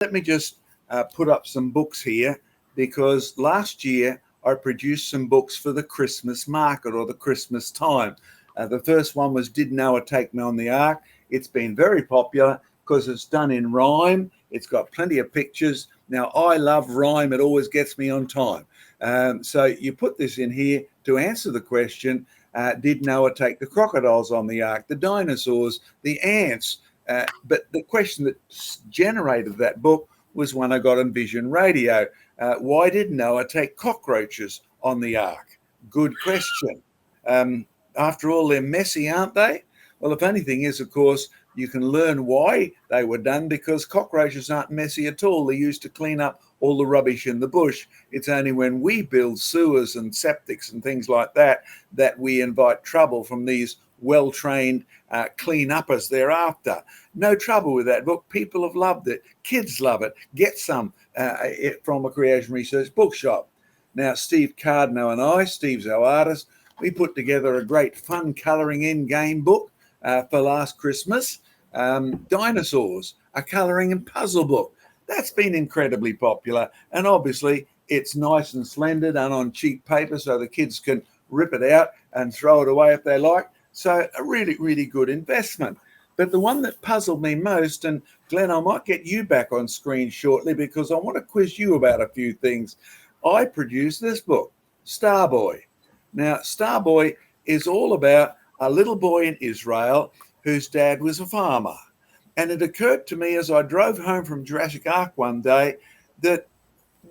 Let me just put up some books here, because last year I produced some books for the Christmas market or the Christmas time. The first one was Did Noah Take Me on the Ark? It's been very popular because it's done in rhyme. It's got plenty of pictures. Now, I love rhyme. It always gets me on time. So you put this in here to answer the question, did Noah take the crocodiles on the ark, the dinosaurs, the ants? But the question that generated that book was one I got on Vision Radio. Why did Noah take cockroaches on the ark? Good question. After all, they're messy, aren't they? Well, if anything is, of course, you can learn why they were done, because cockroaches aren't messy at all. They're used to clean up all the rubbish in the bush. It's only when we build sewers and septics and things like that that we invite trouble from these well-trained clean-uppers thereafter. No trouble with that book. People have loved it. Kids love it. Get some from a Creation Research bookshop. Now, Steve Cardno and I, Steve's our artist, we put together a great fun colouring in game book for last Christmas. Dinosaurs, a colouring and puzzle book. That's been incredibly popular. And obviously, it's nice and slender, done on cheap paper so the kids can rip it out and throw it away if they like. So a really, really good investment. But the one that puzzled me most, and Glenn, I might get you back on screen shortly because I want to quiz you about a few things. I produced this book, Starboy. Now, Starboy is all about a little boy in Israel whose dad was a farmer. And it occurred to me as I drove home from Jurassic Ark one day that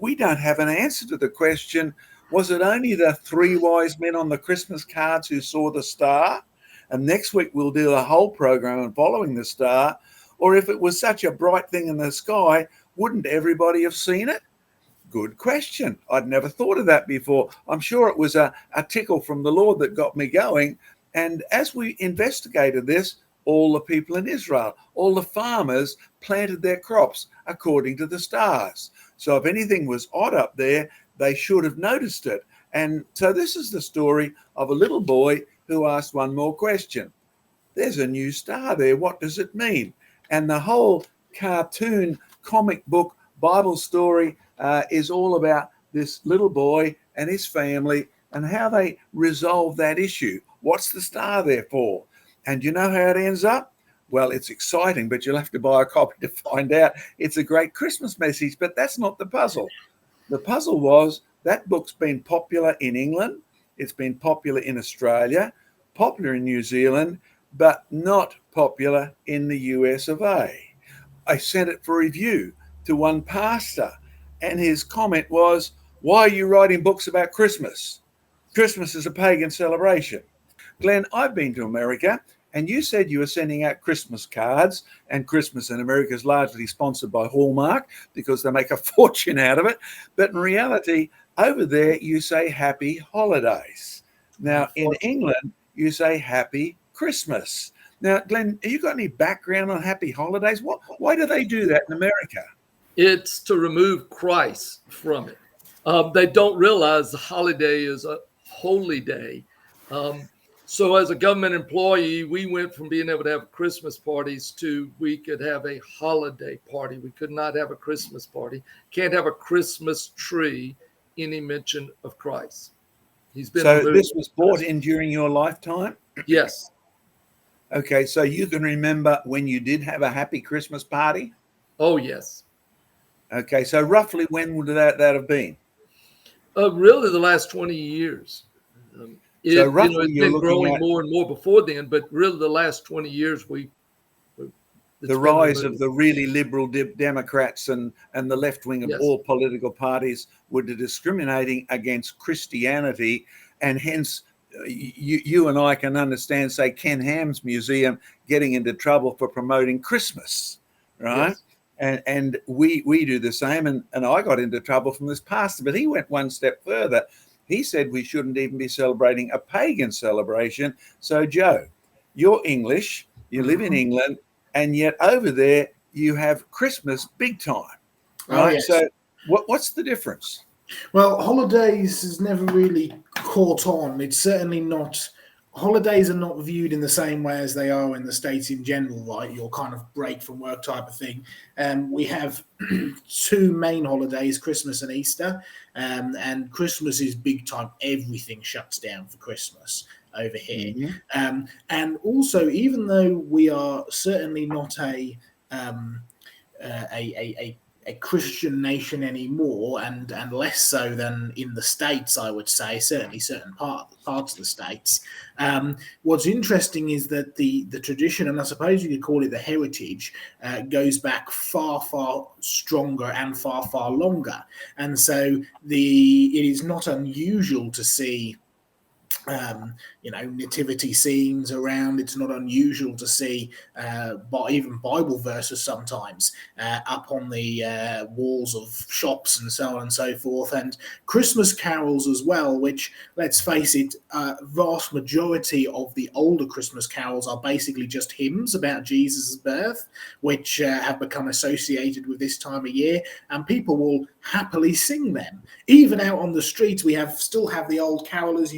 we don't have an answer to the question, was it only the three wise men on the Christmas cards who saw the star? And next week we'll do a whole program on following the star. Or if it was such a bright thing in the sky, wouldn't everybody have seen it? Good question. I'd never thought of that before. I'm sure it was a tickle from the Lord that got me going. And as we investigated this, all the people in Israel, all the farmers planted their crops according to the stars. So if anything was odd up there, they should have noticed it. And so this is the story of a little boy who asked one more question. There's a new star there. What does it mean? And the whole cartoon, comic book, Bible story is all about this little boy and his family and how they resolve that issue. What's the star there for? And you know how it ends up? Well, it's exciting, but you'll have to buy a copy to find out. It's a great Christmas message, but that's not the puzzle. The puzzle was that book's been popular in England. It's been popular in Australia, popular in New Zealand, but not popular in the US of A. I sent it for review to one pastor, and his comment was, why are you writing books about Christmas? Christmas is a pagan celebration. Glenn, I've been to America, and you said you were sending out Christmas cards, and Christmas in America is largely sponsored by Hallmark because they make a fortune out of it. But in reality, over there, you say happy holidays. Now, in England, you say happy Christmas. Now, Glenn, have you got any background on happy holidays? Why do they do that in America? It's to remove Christ from it. They don't realize the holiday is a holy day. So as a government employee, we went from being able to have Christmas parties to we could have a holiday party. We could not have a Christmas party. Can't have a Christmas tree, any mention of Christ. He's been so this was brought in during your lifetime? Yes. Okay, so you can remember when you did have a happy Christmas party? Oh, yes. Okay, so roughly when would that have been? Really the last 20 years. So roughly it's you're been growing at more and more before then, but really the last 20 years the rise of the really liberal Democrats and the left wing of all political parties were discriminating against Christianity, and hence you and I can understand, say, Ken Ham's museum getting into trouble for promoting Christmas, right? Yes. And we do the same, and I got into trouble from this pastor, but he went one step further. He said we shouldn't even be celebrating a pagan celebration. So, Joe, you're English, you live in England, and yet over there you have Christmas big time, right? Oh, yes. So what's the difference? Well, holidays has never really caught on. It's certainly not holidays are not viewed in the same way as they are in the States in general, right? Your kind of break from work type of thing. We have two main holidays, Christmas and Easter. And Christmas is big time. Everything shuts down for Christmas over here. And also, even though we are certainly not um, a Christian nation anymore, and less so than in the States, I would say, certainly certain parts of the States. What's interesting is that the tradition, and I suppose you could call it the heritage, goes back far, far stronger and far, far longer. And so it is not unusual to see nativity scenes around. It's not unusual to see even Bible verses sometimes up on the walls of shops and so on and so forth, and Christmas carols as well, which, let's face it, vast majority of the older Christmas carols are basically just hymns about Jesus' birth, which have become associated with this time of year, and people will happily sing them. Even out on the streets, we still have the old carolers,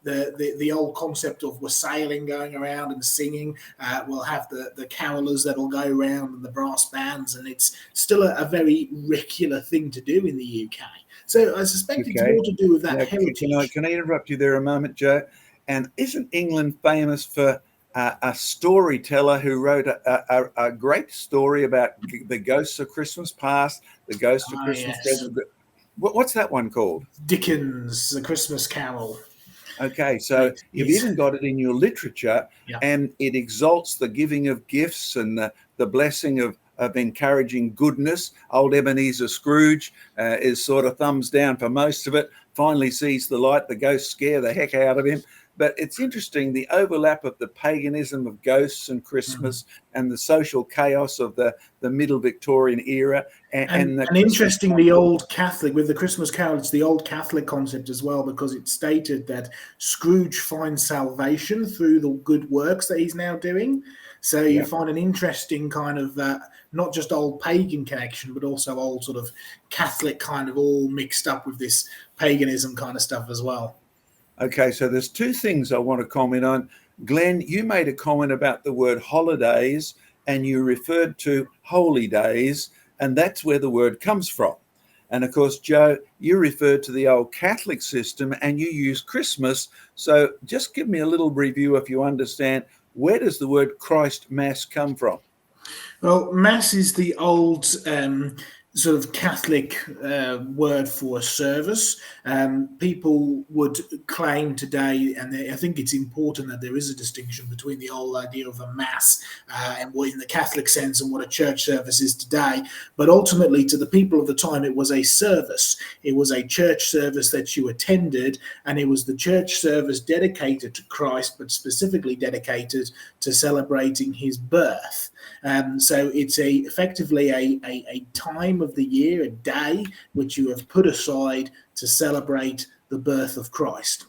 the old concept of wassailing, going around and singing. We'll have the carolers that'll go around and the brass bands, and it's still a very regular thing to do in the UK. So I suspect it's more to do with that heritage. Can I interrupt you there a moment, Joe? And isn't England famous for a storyteller who wrote a great story about the ghosts of Christmas past, the ghosts of Christmas present? What's that one called? Dickens' The Christmas Carol. Okay, so you've even got it in your literature, and it exalts the giving of gifts and the blessing of encouraging goodness. Old Ebenezer Scrooge is sort of thumbs down for most of it, finally sees the light, the ghosts scare the heck out of him. But it's interesting, the overlap of the paganism of ghosts and Christmas and the social chaos of the middle Victorian era. And interesting, the old Catholic, with the Christmas Carol, it's the old Catholic concept as well, because it's stated that Scrooge finds salvation through the good works that he's now doing. So you find an interesting kind of, not just old pagan connection, but also old sort of Catholic kind of all mixed up with this paganism kind of stuff as well. Okay, so there's two things I want to comment on. Glenn, you made a comment about the word holidays, and you referred to holy days, and that's where the word comes from. And of course, Joe, you referred to the old Catholic system, and you use Christmas. So just give me a little review, if you understand, where does the word Christ Mass come from? Well, Mass is the old sort of Catholic word for a service. People would claim today, and I think it's important that there is a distinction between the old idea of a mass and what in the Catholic sense and what a church service is today. But ultimately, to the people of the time, it was a service. It was a church service that you attended, and it was the church service dedicated to Christ, but specifically dedicated to celebrating his birth. So it's effectively a time of the year, a day, which you have put aside to celebrate the birth of Christ.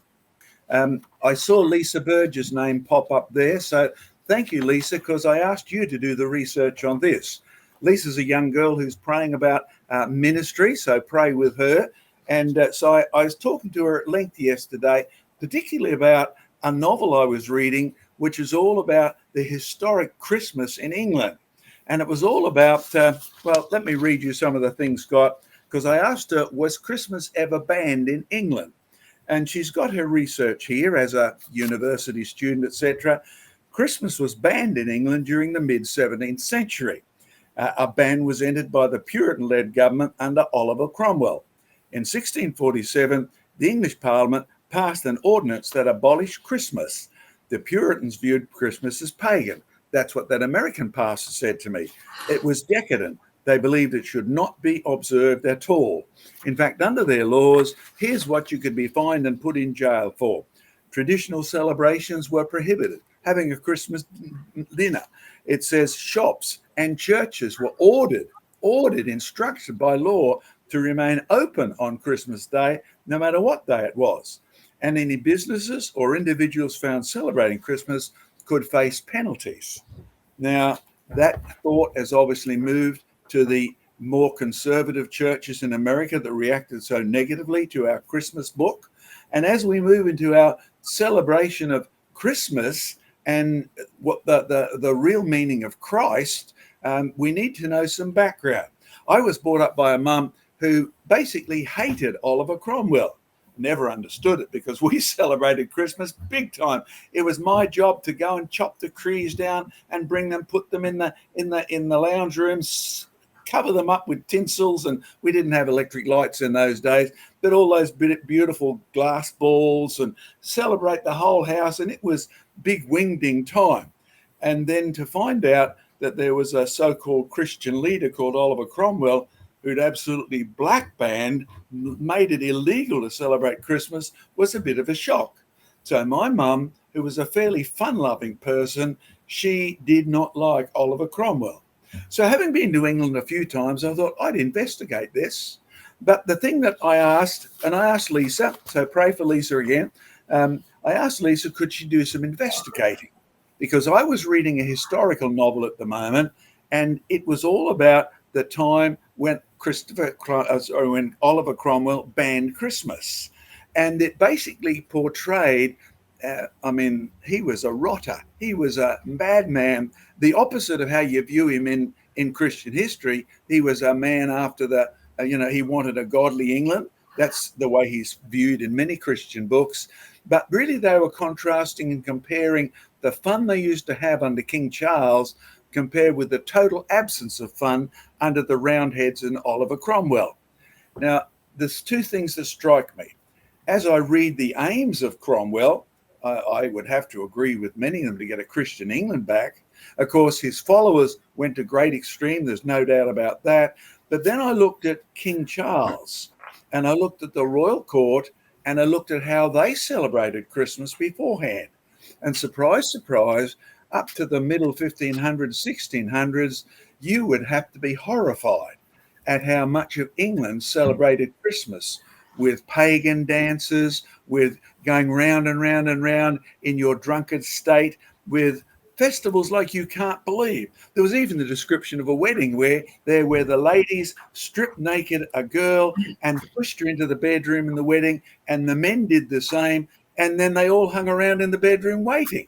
I saw Lisa Burge's name pop up there. So thank you, Lisa, because I asked you to do the research on this. Lisa's a young girl who's praying about ministry, so pray with her. And so I was talking to her at length yesterday, particularly about a novel I was reading, which is all about the historic Christmas in England. And it was all about, let me read you some of the things, Scott, because I asked her, was Christmas ever banned in England? And she's got her research here as a university student, etc. Christmas was banned in England during the mid-17th century. A ban was entered by the Puritan-led government under Oliver Cromwell. In 1647, the English Parliament passed an ordinance that abolished Christmas. The Puritans viewed Christmas as pagan. That's what that American pastor said to me. It was decadent. They believed it should not be observed at all. In fact, under their laws, here's what you could be fined and put in jail for. Traditional celebrations were prohibited. Having a Christmas dinner. It says shops and churches were ordered, instructed by law to remain open on Christmas Day, no matter what day it was. And any businesses or individuals found celebrating Christmas could face penalties. Now, that thought has obviously moved to the more conservative churches in America that reacted so negatively to our Christmas book. And as we move into our celebration of Christmas and what the real meaning of Christ, we need to know some background. I was brought up by a mum who basically hated Oliver Cromwell. Never understood it because we celebrated Christmas big time. It was my job to go and chop the trees down and bring them, put them in the lounge rooms, cover them up with tinsels, and we didn't have electric lights in those days, but all those beautiful glass balls, and celebrate the whole house, and it was big wingding time. And then to find out that there was a so-called Christian leader called Oliver Cromwell who'd absolutely black banned, made it illegal to celebrate Christmas, was a bit of a shock. So my mum, who was a fairly fun-loving person, she did not like Oliver Cromwell. So having been to England a few times, I thought I'd investigate this. But the thing that I asked, and I asked Lisa, so pray for Lisa again, I asked Lisa, could she do some investigating? Because I was reading a historical novel at the moment, and it was all about the time when when Oliver Cromwell banned Christmas. And it basically portrayed, he was a rotter. He was a madman. The opposite of how you view him in Christian history. He was a man after he wanted a godly England. That's the way he's viewed in many Christian books. But really they were contrasting and comparing the fun they used to have under King Charles compared with the total absence of fun under the Roundheads and Oliver Cromwell. Now, there's two things that strike me. As I read the aims of Cromwell, I would have to agree with many of them to get a Christian England back. Of course, his followers went to great extreme. There's no doubt about that. But then I looked at King Charles, and I looked at the royal court, and I looked at how they celebrated Christmas beforehand. And surprise, surprise, up to the middle 1500s, 1600s, you would have to be horrified at how much of England celebrated Christmas with pagan dances, with going round and round and round in your drunkard state, with festivals like you can't believe. There was even the description of a wedding where the ladies stripped naked a girl and pushed her into the bedroom in the wedding, and the men did the same, and then they all hung around in the bedroom waiting.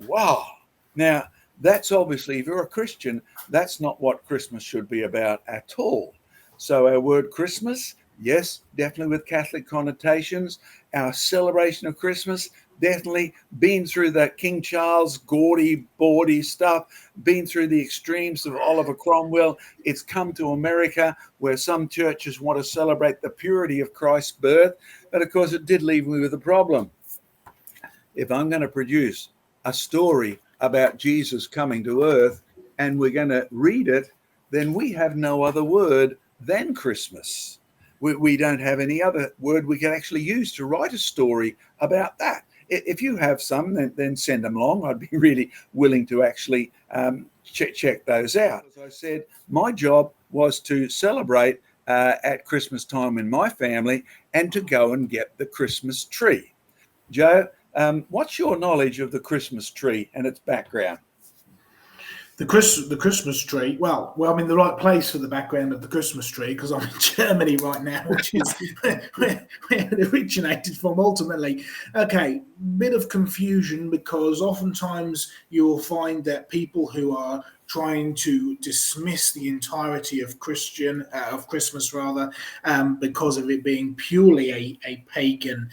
Wow. Now, that's obviously, if you're a Christian, that's not what Christmas should be about at all. So our word Christmas, yes, definitely with Catholic connotations. Our celebration of Christmas, definitely been through that King Charles gaudy, bawdy stuff, been through the extremes of Oliver Cromwell. It's come to America where some churches want to celebrate the purity of Christ's birth. But of course, it did leave me with a problem. If I'm going to produce a story about Jesus coming to earth and we're going to read it, then we have no other word than Christmas. We don't have any other word we can actually use to write a story about that. If you have some, then send them along. I'd be really willing to actually check those out. As I said, my job was to celebrate at Christmas time in my family and to go and get the Christmas tree. Joe, what's your knowledge of the Christmas tree and its background? The Christmas tree. Well, I'm in the right place for the background of the Christmas tree because I'm in Germany right now, which is where it originated from ultimately. Okay, bit of confusion because oftentimes you'll find that people who are trying to dismiss the entirety of Christmas because of it being purely a pagan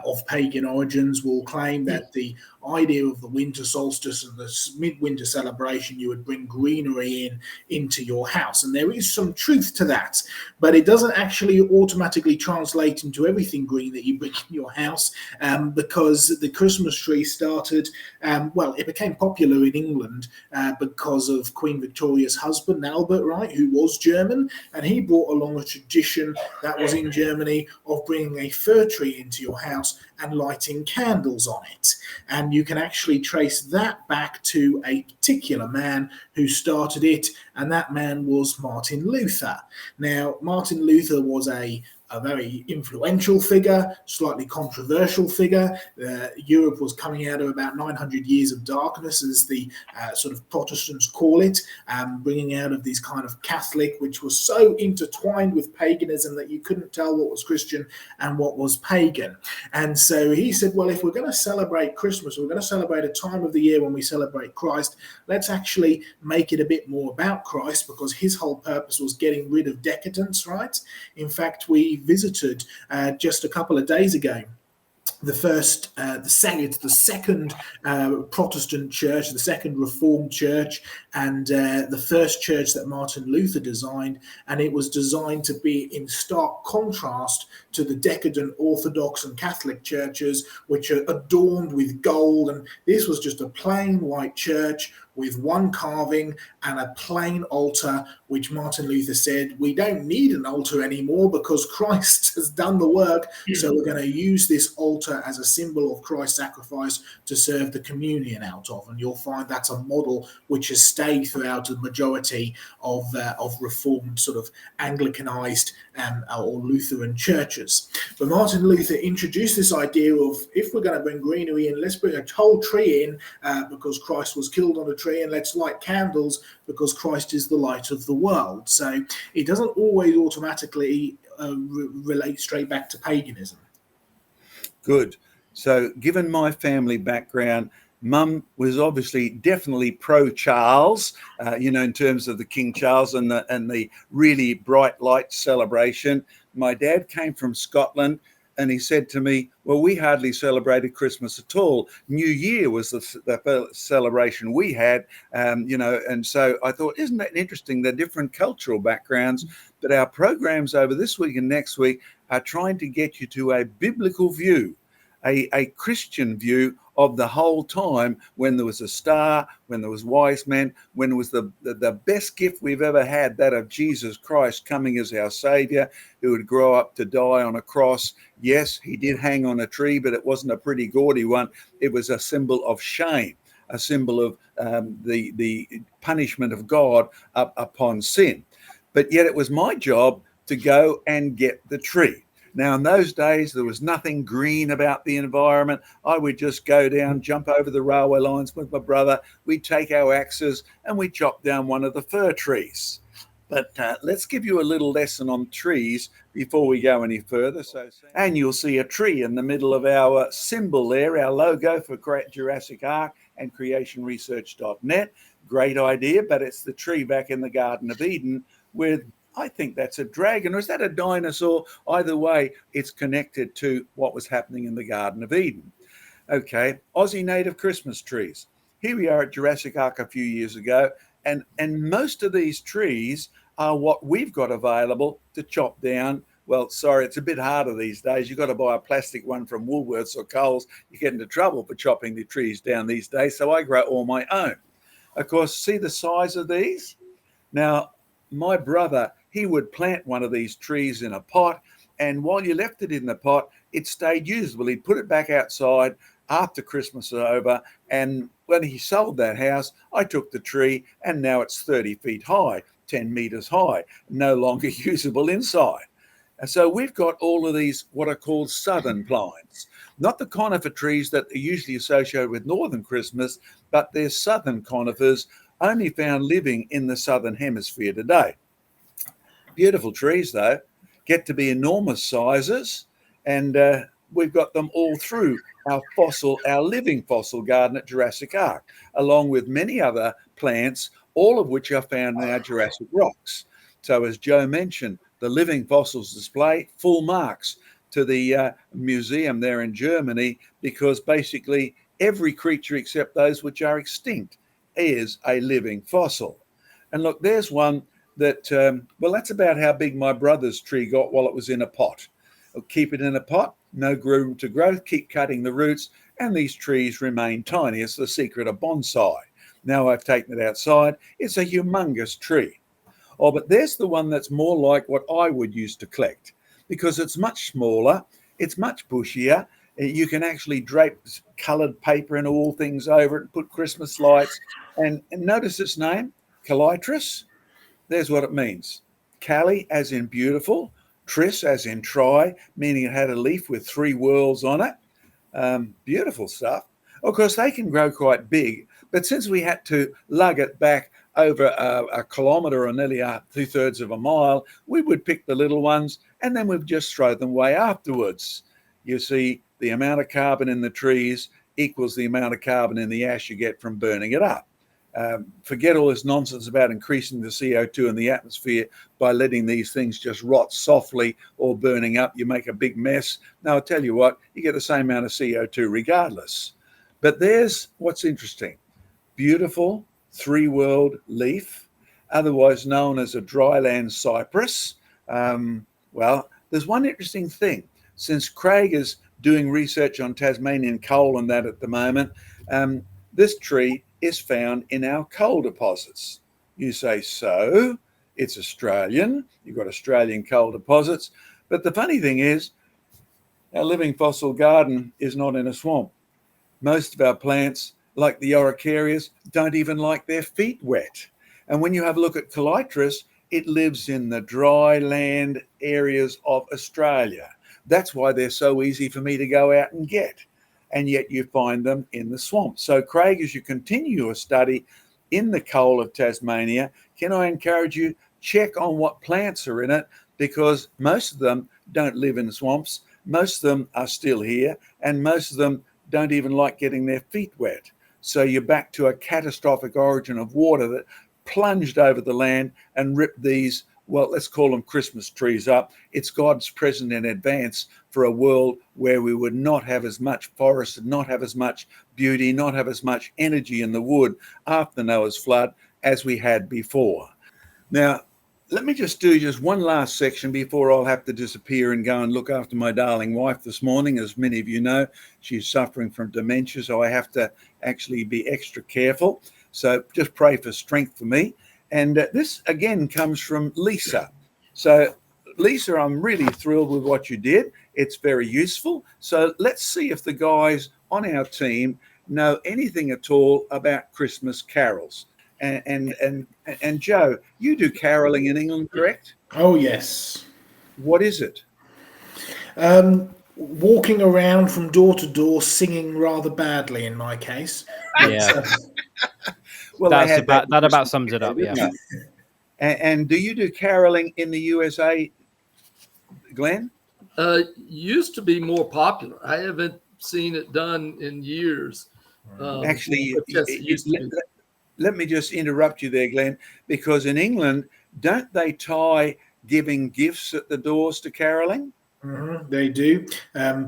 of pagan origins, will claim that the idea of the winter solstice and the midwinter celebration, you would bring greenery into your house, and there is some truth to that, but it doesn't actually automatically translate into everything green that you bring in your house, because the Christmas tree started, it became popular in England because of Queen Victoria's husband, Albert, right, who was German, and he brought along a tradition that was in Germany of bringing a fir tree into your house and lighting candles on it. And you can actually trace that back to a particular man who started it, and that man was Martin Luther. Now, Martin Luther was a a very influential figure, slightly controversial figure. Europe was coming out of about 900 years of darkness, as the sort of Protestants call it, bringing out of these kind of Catholic, which was so intertwined with paganism that you couldn't tell what was Christian and what was pagan. And so he said, well, if we're going to celebrate Christmas, we're going to celebrate a time of the year when we celebrate Christ, let's actually make it a bit more about Christ, because his whole purpose was getting rid of decadence, right? In fact, we visited just a couple of days ago the second Protestant church, the second Reformed church, and the first church that Martin Luther designed. And it was designed to be in stark contrast to the decadent Orthodox and Catholic churches, which are adorned with gold. And this was just a plain white church with one carving and a plain altar, which Martin Luther said, we don't need an altar anymore because Christ has done the work. So we're going to use this altar as a symbol of Christ's sacrifice to serve the communion out of. And you'll find that's a model which has stayed throughout the majority of Reformed sort of Anglicanized or Lutheran churches. But Martin Luther introduced this idea of, if we're going to bring greenery in, let's bring a whole tree in because Christ was killed on a tree, and let's light candles because Christ is the light of the world. So it doesn't always automatically relate straight back to paganism. Good. So given my family background, Mum was obviously definitely pro-Charles, in terms of the King Charles and the really bright light celebration. My dad came from Scotland, and he said to me, well, we hardly celebrated Christmas at all. New Year was the celebration we had, and so I thought, isn't that interesting, the different cultural backgrounds? But our programs over this week and next week are trying to get you to a biblical view, a Christian view of the whole time, when there was a star, when there was wise men, when it was the best gift we've ever had, that of Jesus Christ coming as our Savior, who would grow up to die on a cross. Yes, he did hang on a tree, but it wasn't a pretty gaudy one. It was a symbol of shame, a symbol of the punishment of God upon sin. But yet it was my job to go and get the tree. Now, in those days, there was nothing green about the environment. I would just go down, jump over the railway lines with my brother. We'd take our axes and we'd chop down one of the fir trees. But let's give you a little lesson on trees before we go any further. And you'll see a tree in the middle of our symbol there, our logo for Jurassic Ark and creationresearch.net. Great idea, but it's the tree back in the Garden of Eden with, I think that's a dragon, or is that a dinosaur? Either way, it's connected to what was happening in the Garden of Eden. Okay, Aussie native Christmas trees. Here we are at Jurassic Ark a few years ago, and most of these trees are what we've got available to chop down. Well, sorry, it's a bit harder these days. You've got to buy a plastic one from Woolworths or Coles. You get into trouble for chopping the trees down these days, so I grow all my own. Of course, see the size of these? Now, my brother, he would plant one of these trees in a pot, and while you left it in the pot, it stayed usable. He'd put it back outside after Christmas was over, and when he sold that house, I took the tree, and now it's 30 feet high, 10 meters high, no longer usable inside. And so we've got all of these what are called southern pines, not the conifer trees that are usually associated with northern Christmas, but they're southern conifers, only found living in the southern hemisphere today. Beautiful trees, though, get to be enormous sizes, and we've got them all through our living fossil garden at Jurassic Ark, along with many other plants, all of which are found in our Jurassic rocks. So as Joe mentioned, the living fossils display full marks to the museum there in Germany, because basically every creature except those which are extinct is a living fossil. And look, there's one that, that's about how big my brother's tree got while it was in a pot. I'll keep it in a pot, no room to grow, keep cutting the roots, and these trees remain tiny. It's the secret of bonsai. Now I've taken it outside, it's a humongous tree. Oh, but there's the one that's more like what I would use to collect, because it's much smaller, it's much bushier. You can actually drape coloured paper and all things over it and put Christmas lights. And notice its name, Calitris. There's what it means. Cali, as in beautiful, tris, as in try, meaning it had a leaf with 3 whorls on it. Beautiful stuff. Of course, they can grow quite big, but since we had to lug it back over a kilometre or nearly 2/3 of a mile, we would pick the little ones and then we'd just throw them away afterwards. You see, the amount of carbon in the trees equals the amount of carbon in the ash you get from burning it up. Forget all this nonsense about increasing the CO2 in the atmosphere by letting these things just rot softly or burning up. You make a big mess. Now, I'll tell you what, you get the same amount of CO2 regardless. But there's what's interesting. Beautiful 3-whorled leaf, otherwise known as a dryland cypress. Well, there's one interesting thing. Since Craig is doing research on Tasmanian coal and that at the moment, this tree is found in our coal deposits. You say, so it's Australian, you've got Australian coal deposits. But the funny thing is, our living fossil garden is not in a swamp. Most of our plants, like the Araucarias, don't even like their feet wet. And when you have a look at Calitris, it lives in the dry land areas of Australia. That's why they're so easy for me to go out and get. And yet you find them in the swamp. So, Craig, as you continue your study in the coal of Tasmania, can I encourage you, check on what plants are in it, because most of them don't live in swamps. Most of them are still here, and most of them don't even like getting their feet wet. So you're back to a catastrophic origin of water that plunged over the land and ripped these, well, let's call them Christmas trees up. It's God's present in advance for a world where we would not have as much forest, not have as much beauty, not have as much energy in the wood after Noah's flood as we had before. Now, let me just do just one last section before I'll have to disappear and go and look after my darling wife this morning. As many of you know, she's suffering from dementia, so I have to actually be extra careful. So just pray for strength for me. And this, again, comes from Lisa. So, Lisa, I'm really thrilled with what you did. It's very useful. So let's see if the guys on our team know anything at all about Christmas carols. And Joe, you do caroling in England, correct? Oh, yes. What is it? Walking around from door to door singing rather badly in my case. Yeah. Well, that about sums it up, yeah. And do you do caroling in the USA, Glenn? Used to be more popular. I haven't seen it done in years. Actually, yes, it used to be. Let me just interrupt you there, Glenn, because in England, don't they tie giving gifts at the doors to caroling? Mm-hmm, they do.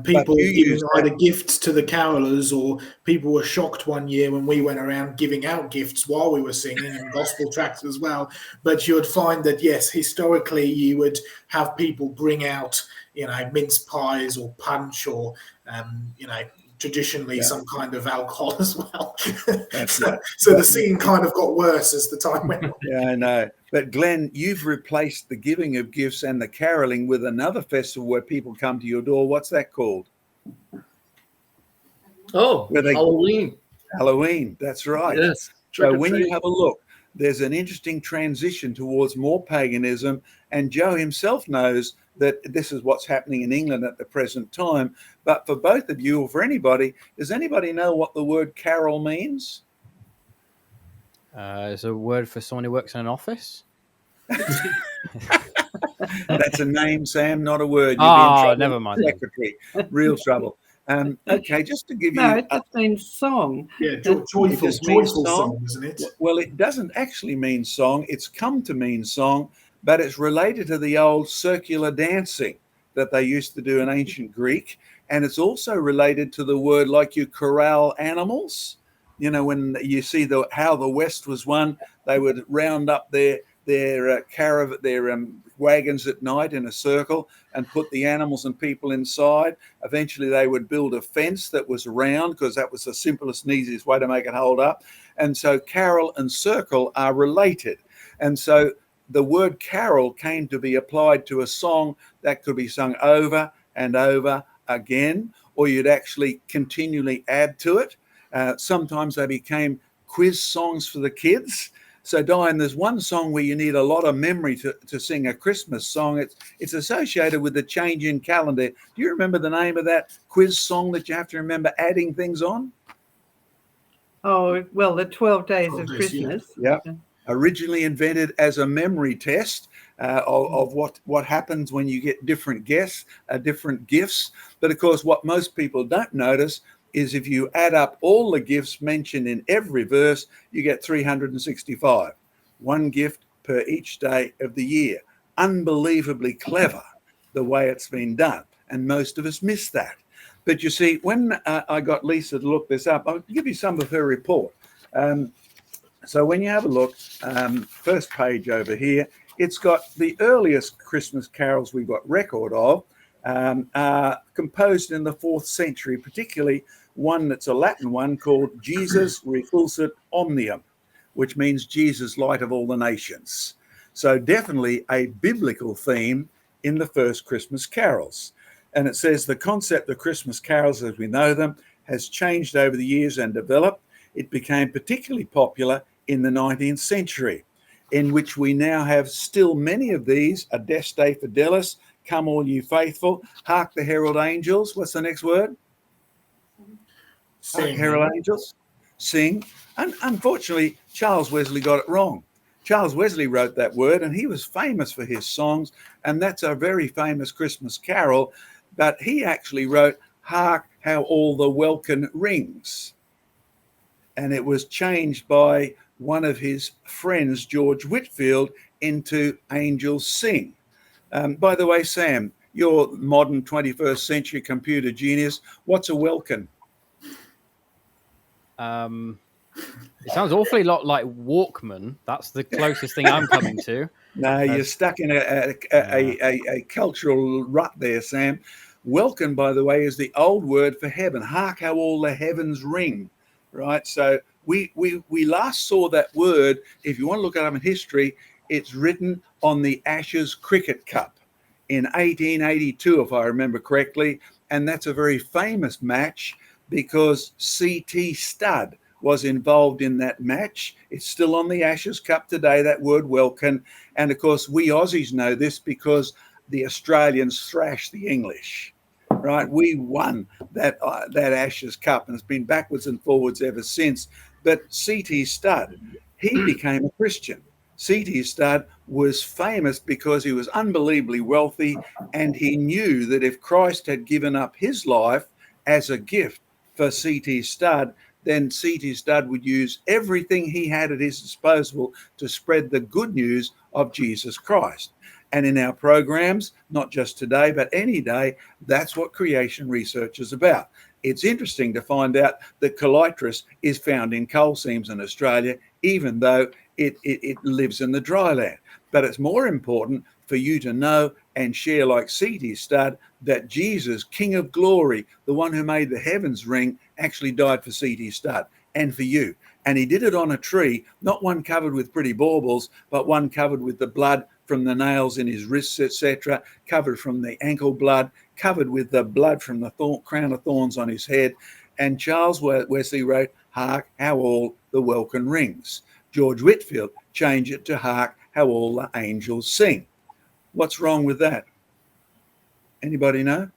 People giving either gifts to the carolers, or people were shocked one year when we went around giving out gifts while we were singing, and gospel tracts as well. But you would find that, yes, historically you would have people bring out, mince pies or punch or, traditionally some kind of alcohol as well. so the scene kind of got worse as the time went on. Yeah, I know. But Glenn, you've replaced the giving of gifts and the caroling with another festival where people come to your door. What's that called? Oh, Halloween. Halloween, that's right. Yes. So when you have a look, there's an interesting transition towards more paganism. And Joe himself knows that this is what's happening in England at the present time. But for both of you, or for anybody, does anybody know what the word carol means? It's a word for someone who works in an office. That's a name, Sam, not a word. You'll be in trouble. Never mind. Secretary, real trouble. Okay, just to give you... No, it just means song. Yeah, joyful song, isn't it? Well, it doesn't actually mean song. It's come to mean song, but it's related to the old circular dancing that they used to do in ancient Greek. And it's also related to the word like you corral animals. When you see how the West was won, they would round up their wagons at night in a circle and put the animals and people inside. Eventually, they would build a fence that was round because that was the simplest and easiest way to make it hold up. And so carol and circle are related. And so the word carol came to be applied to a song that could be sung over and over again, or you'd actually continually add to it. Sometimes they became quiz songs for the kids. So, Diane, there's one song where you need a lot of memory to sing a Christmas song. It's associated with the change in calendar. Do you remember the name of that quiz song that you have to remember adding things on? Oh, well, the 12 days 12 of days, Christmas. Yeah. Originally invented as a memory test of what happens when you get different gifts. But of course, what most people don't notice is if you add up all the gifts mentioned in every verse, you get 365. One gift per each day of the year. Unbelievably clever the way it's been done. And most of us miss that. But you see, when I got Lisa to look this up, I'll give you some of her report. So when you have a look, first page over here, it's got the earliest Christmas carols we've got record of, composed in the 4th century, particularly one that's a Latin one called Jesus Refulsit Omnium, which means Jesus, light of all the nations. So definitely a biblical theme in the first Christmas carols. And it says the concept of Christmas carols as we know them has changed over the years and developed. It became particularly popular in the 19th century, in which we now have still many of these. Adeste Fidelis, Come All You Faithful, Hark the Herald Angels. What's the next word? Hark, Herald Angels. Sing. And unfortunately, Charles Wesley got it wrong. Charles Wesley wrote that word, and he was famous for his songs, and that's a very famous Christmas carol, but he actually wrote, Hark How All the Welkin Rings. And it was changed by one of his friends, George Whitfield, into Angels Sing. By the way, Sam, you're modern 21st century computer genius. What's a welkin? It sounds awfully lot like Walkman. That's the closest thing I'm coming to. No, you're stuck in a cultural rut there, Sam. Welkin, by the way, is the old word for heaven. Hark how all the heavens ring, right? So we last saw that word, if you want to look it up in history, it's written on the Ashes Cricket Cup in 1882, if I remember correctly. And that's a very famous match because C.T. Studd was involved in that match. It's still on the Ashes Cup today, that word welkin. And of course, we Aussies know this because the Australians thrashed the English, right? We won that Ashes Cup, and it's been backwards and forwards ever since. But C.T. Studd, he became a Christian. C.T. Studd was famous because he was unbelievably wealthy, and he knew that if Christ had given up his life as a gift for C.T. Studd, then C.T. Studd would use everything he had at his disposal to spread the good news of Jesus Christ. And in our programs, not just today, but any day, that's what creation research is about. It's interesting to find out that calitris is found in coal seams in Australia, even though it lives in the dry land. But it's more important for you to know and share, like C.T. Studd, that Jesus, King of Glory, the one who made the heavens ring, actually died for C.T. Studd and for you. And he did it on a tree, not one covered with pretty baubles, but one covered with the blood from the nails in his wrists, etc., covered from the ankle blood, covered with the blood from the crown of thorns on his head. And Charles Wesley wrote, Hark how all the welkin rings. George Whitfield changed it to Hark how all the angels sing. What's wrong with that? Anybody know?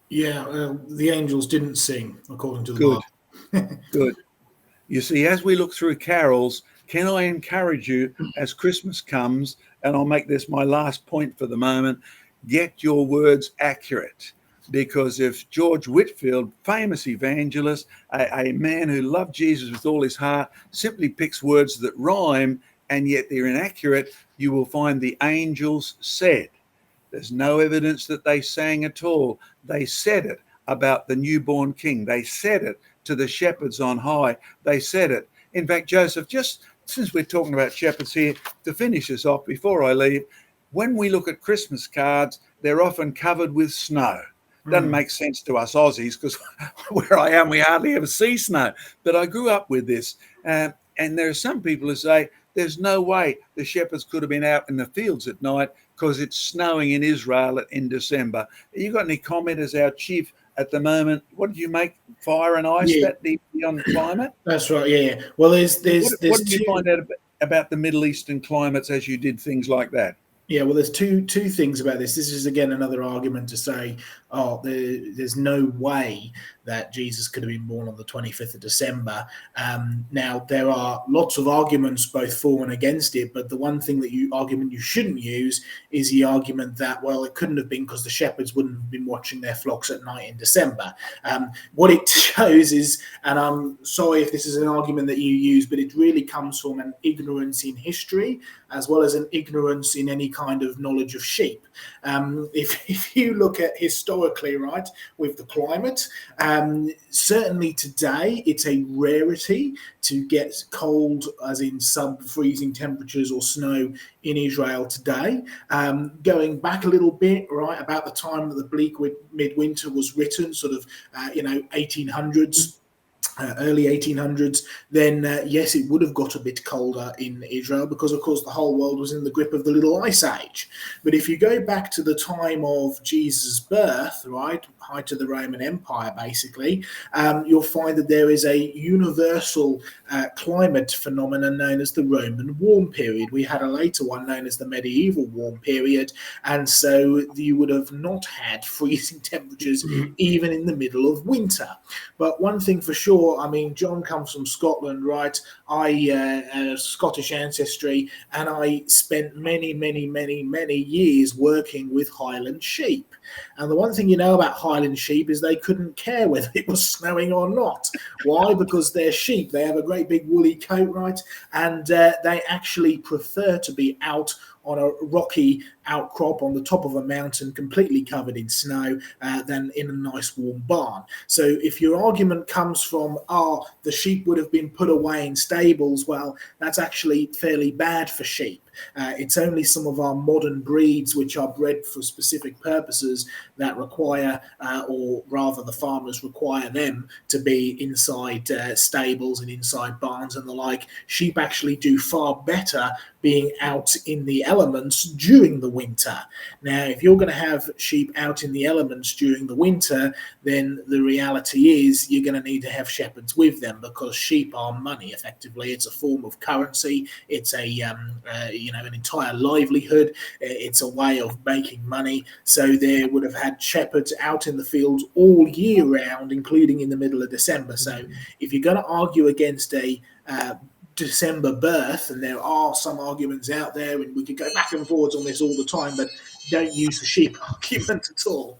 Yeah, the angels didn't sing, according to the Bible. Good. You see, as we look through carols, can I encourage you as Christmas comes, and I'll make this my last point for the moment, get your words accurate. Because if George Whitfield, famous evangelist, a man who loved Jesus with all his heart, simply picks words that rhyme and yet they're inaccurate, you will find the angels said. There's no evidence that they sang at all. They said it about the newborn king. They said it to the shepherds on high. They said it. In fact, Joseph, just since we're talking about shepherds here, to finish this off before I leave, when we look at Christmas cards, they're often covered with snow. Doesn't make sense to us Aussies because where I am, we hardly ever see snow. But I grew up with this. And there are some people who say there's no way the shepherds could have been out in the fields at night because it's snowing in Israel in December. You got any comment as our chief at the moment? What did you make? Fire and ice that deeply on the climate? That's right. Yeah. Well, there's what did you find out about? about the Middle Eastern climates as you did things like that? Yeah, well, there's two things about this. This is again another argument to say, oh, there's no way that Jesus could have been born on the 25th of December. Now there are lots of arguments both for and against it, but the one thing that argument you shouldn't use is the argument that, well, it couldn't have been because the shepherds wouldn't have been watching their flocks at night in December. What it shows is, and I'm sorry if this is an argument that you use, but it really comes from an ignorance in history as well as an ignorance in any kind of knowledge of sheep. If you look at historically, right, with the climate, certainly today it's a rarity to get cold, as in sub-freezing temperatures or snow in Israel today. Going back a little bit, right, about the time that the bleak midwinter was written, sort of, 1800s, early 1800s, then yes, it would have got a bit colder in Israel because, of course, the whole world was in the grip of the Little Ice Age. But if you go back to the time of Jesus' birth, right, height of the Roman Empire, basically, you'll find that there is a universal climate phenomenon known as the Roman warm period. We had a later one known as the medieval warm period, and so you would have not had freezing temperatures even in the middle of winter. But one thing for sure, I mean, John comes from Scotland, right? I Scottish ancestry, and I spent many years working with Highland sheep. And the one thing you know about Highland sheep is they couldn't care whether it was snowing or not. Why? Because they're sheep. They have a great big woolly coat, right? And they actually prefer to be out on a rocky outcrop on the top of a mountain completely covered in snow than in a nice warm barn. So if your argument comes from, the sheep would have been put away in stables, well, that's actually fairly bad for sheep. It's only some of our modern breeds which are bred for specific purposes that require, or rather the farmers require them to be inside stables and inside barns and the like. Sheep actually do far better being out in the elements during the winter. Now, if you're going to have sheep out in the elements during the winter, then the reality is you're going to need to have shepherds with them because sheep are money, effectively. It's a form of currency. It's an entire livelihood. It's a way of making money. So they would have had shepherds out in the fields all year round, including in the middle of December. So if you're going to argue against a December birth, and there are some arguments out there, and we could go back and forwards on this all the time, but don't use the sheep argument at all.